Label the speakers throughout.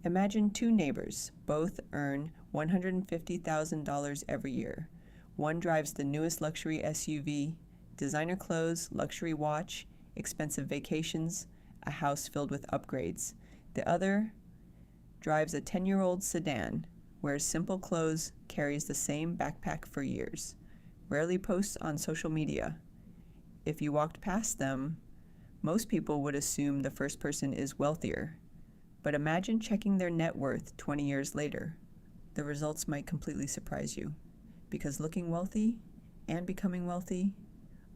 Speaker 1: Imagine two neighbors, both earn $150,000 every year. One drives the newest luxury SUV, designer clothes, luxury watch, expensive vacations, a house filled with upgrades. The other drives a 10-year-old sedan, wears simple clothes, carries the same backpack for years, rarely posts on social media. If you walked past them, most people would assume the first person is wealthier. But imagine checking their net worth 20 years later. The results might completely surprise you, because looking wealthy and becoming wealthy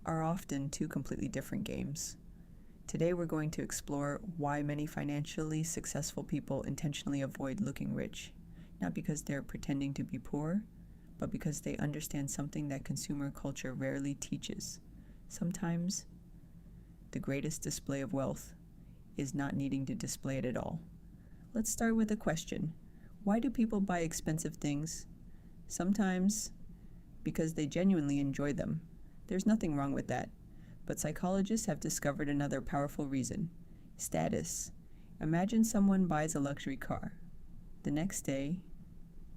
Speaker 1: are often two completely different games. Today we're going to explore why many financially successful people intentionally avoid looking rich, not because they're pretending to be poor, but because they understand something that consumer culture rarely teaches. Sometimes the greatest display of wealth is not needing to display it at all. Let's start with a question. Why do people buy expensive things? Sometimes because they genuinely enjoy them. There's nothing wrong with that. But psychologists have discovered another powerful reason: status. Imagine someone buys a luxury car. The next day,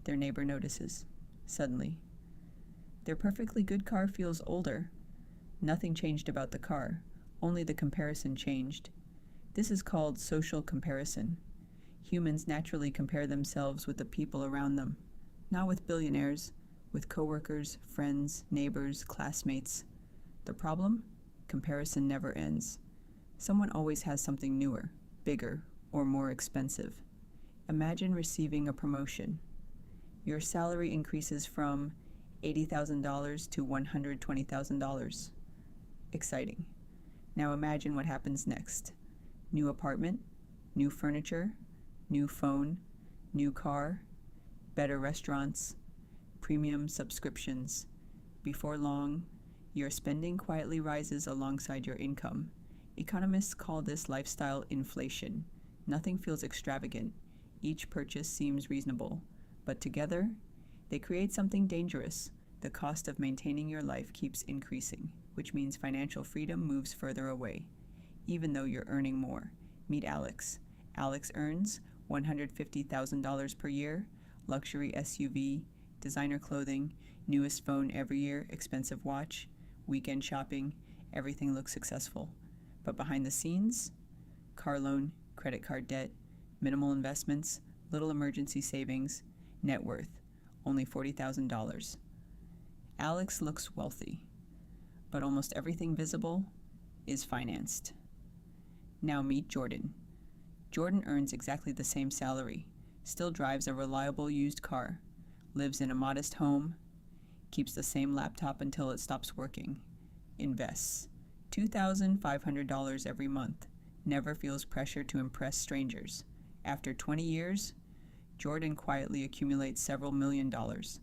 Speaker 1: their neighbor notices. Suddenly, their perfectly good car feels older. Nothing changed about the car, only the comparison changed. This is called social comparison. Humans naturally compare themselves with the people around them, not with billionaires, with coworkers, friends, neighbors, classmates. The problem? Comparison never ends. Someone always has something newer, bigger, or more expensive. Imagine receiving a promotion. Your salary increases from $80,000 to $120,000. Exciting. Now imagine what happens next. New apartment, new furniture, new phone, new car, better restaurants, premium subscriptions. Before long, your spending quietly rises alongside your income. Economists call this lifestyle inflation. Nothing feels extravagant. Each purchase seems reasonable, but together, they create something dangerous. The cost of maintaining your life keeps increasing, which means financial freedom moves further away, even though you're earning more. Meet Alex. Alex earns $150,000 per year, luxury SUV, designer clothing, newest phone every year, expensive watch, weekend shopping, everything looks successful. But behind the scenes, car loan, credit card debt, minimal investments, little emergency savings, net worth, only $40,000. Alex looks wealthy, but almost everything visible is financed. Now meet Jordan. Jordan earns exactly the same salary, still drives a reliable used car, lives in a modest home, keeps the same laptop until it stops working, invests $2,500 every month, never feels pressure to impress strangers. After 20 years, Jordan quietly accumulates several $1,000,000.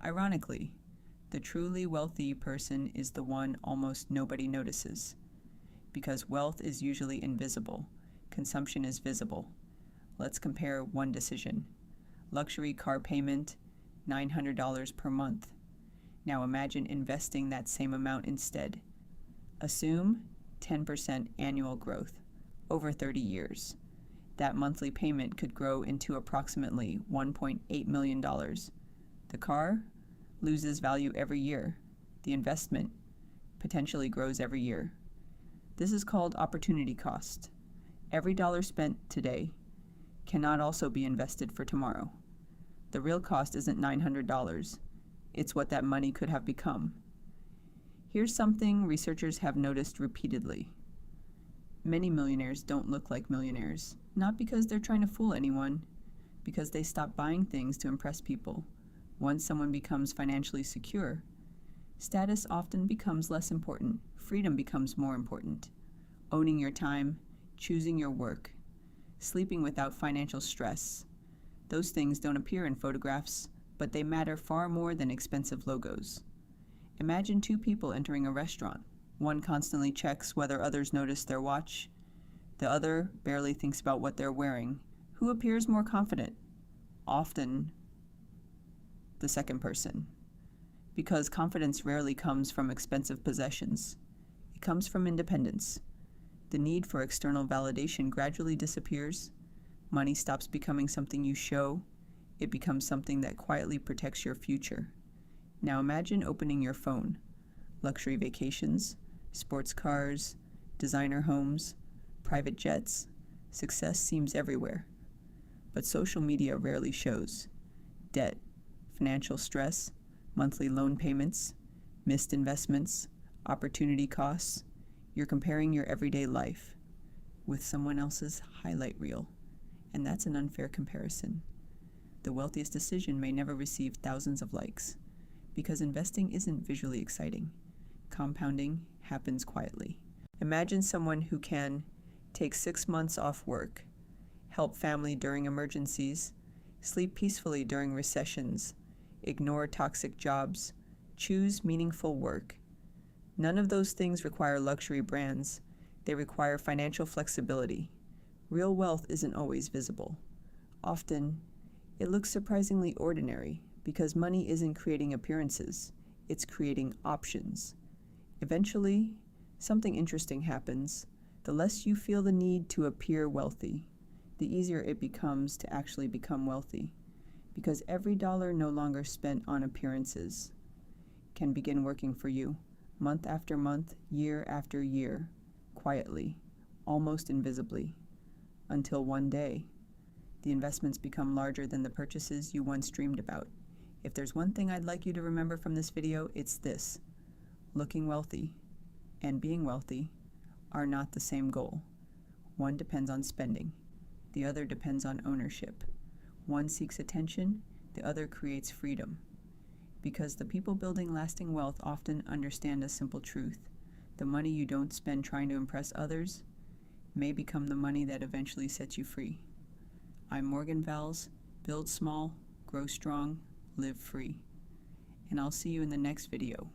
Speaker 1: Ironically, the truly wealthy person is the one almost nobody notices. Because wealth is usually invisible, consumption is visible. Let's compare one decision. Luxury car payment, $900 per month. Now imagine investing that same amount instead. Assume 10% annual growth over 30 years. That monthly payment could grow into approximately $1.8 million. The car loses value every year. The investment potentially grows every year. This is called opportunity cost. Every dollar spent today cannot also be invested for tomorrow. The real cost isn't $900. It's what that money could have become. Here's something researchers have noticed repeatedly. Many millionaires don't look like millionaires, not because they're trying to fool anyone, because they stop buying things to impress people. Once someone becomes financially secure, status often becomes less important. Freedom becomes more important. Owning your time, choosing your work, sleeping without financial stress. Those things don't appear in photographs, but they matter far more than expensive logos. Imagine two people entering a restaurant. One constantly checks whether others notice their watch. The other barely thinks about what they're wearing. Who appears more confident? Often the second person. Because confidence rarely comes from expensive possessions. It comes from independence. The need for external validation gradually disappears. Money stops becoming something you show, it becomes something that quietly protects your future. Now imagine opening your phone. Luxury vacations, sports cars, designer homes, private jets. Success seems everywhere. But social media rarely shows. Debt, financial stress, monthly loan payments, missed investments, opportunity costs. You're comparing your everyday life with someone else's highlight reel, and that's an unfair comparison. The wealthiest decision may never receive thousands of likes, because investing isn't visually exciting. Compounding happens quietly. Imagine someone who can take 6 months off work, help family during emergencies, sleep peacefully during recessions, ignore toxic jobs, choose meaningful work. None of those things require luxury brands. They require financial flexibility. Real wealth isn't always visible. Often, it looks surprisingly ordinary because money isn't creating appearances, it's creating options. Eventually, something interesting happens. The less you feel the need to appear wealthy, the easier it becomes to actually become wealthy, because every dollar no longer spent on appearances can begin working for you, month after month, year after year, quietly, almost invisibly, until one day, the investments become larger than the purchases you once dreamed about. If there's one thing I'd like you to remember from this video, it's this: looking wealthy and being wealthy are not the same goal. One depends on spending. The other depends on ownership. One seeks attention, the other creates freedom. Because the people building lasting wealth often understand a simple truth: the money you don't spend trying to impress others may become the money that eventually sets you free. I'm Morgan Vals. Build small, grow strong, live free. And I'll see you in the next video.